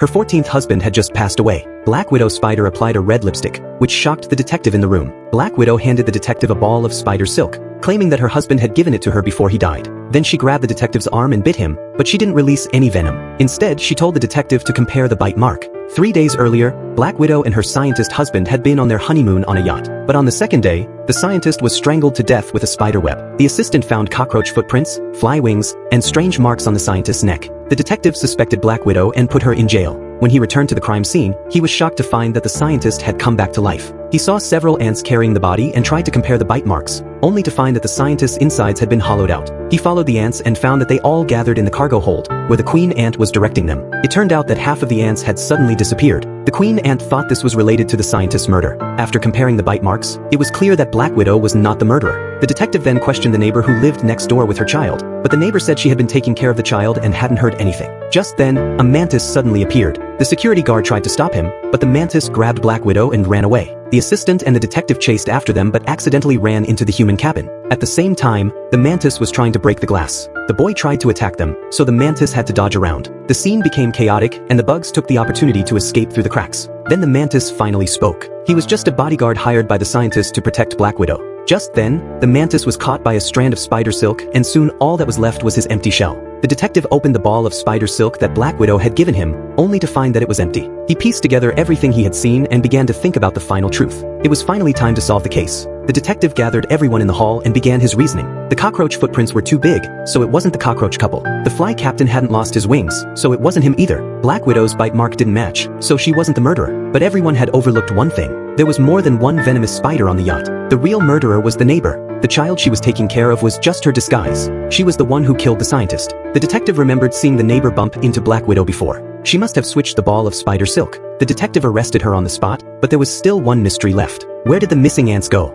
Her 14th husband had just passed away. Black Widow Spider applied a red lipstick, which shocked the detective in the room. Black Widow handed the detective a ball of spider silk, claiming that her husband had given it to her before he died. Then she grabbed the detective's arm and bit him, but she didn't release any venom. Instead, she told the detective to compare the bite mark. 3 days earlier, Black Widow and her scientist husband had been on their honeymoon on a yacht. But on the second day, the scientist was strangled to death with a spider web. The assistant found cockroach footprints, fly wings, and strange marks on the scientist's neck. The detective suspected Black Widow and put her in jail. When he returned to the crime scene, he was shocked to find that the scientist had come back to life. He saw several ants carrying the body and tried to compare the bite marks, only to find that the scientist's insides had been hollowed out. He followed the ants and found that they all gathered in the cargo hold, where the queen ant was directing them. It turned out that half of the ants had suddenly disappeared. The queen ant thought this was related to the scientist's murder. After comparing the bite marks, it was clear that Black Widow was not the murderer. The detective then questioned the neighbor who lived next door with her child, but the neighbor said she had been taking care of the child and hadn't heard anything. Just then, a mantis suddenly appeared. The security guard tried to stop him, but the mantis grabbed Black Widow and ran away. The assistant and the detective chased after them but accidentally ran into the human cabin. At the same time, the mantis was trying to break the glass. The boy tried to attack them, so the mantis had to dodge around. The scene became chaotic, and the bugs took the opportunity to escape through the cracks. Then the mantis finally spoke. He was just a bodyguard hired by the scientist to protect Black Widow. Just then, the mantis was caught by a strand of spider silk, and soon all that was left was his empty shell. The detective opened the ball of spider silk that Black Widow had given him, only to find that it was empty. He pieced together everything he had seen and began to think about the final truth. It was finally time to solve the case. The detective gathered everyone in the hall and began his reasoning. The cockroach footprints were too big, so it wasn't the cockroach couple. The fly captain hadn't lost his wings, so it wasn't him either. Black Widow's bite mark didn't match, so she wasn't the murderer. But everyone had overlooked one thing. There was more than one venomous spider on the yacht. The real murderer was the neighbor. The child she was taking care of was just her disguise. She was the one who killed the scientist. The detective remembered seeing the neighbor bump into Black Widow before. She must have switched the ball of spider silk. The detective arrested her on the spot, but there was still one mystery left. Where did the missing ants go?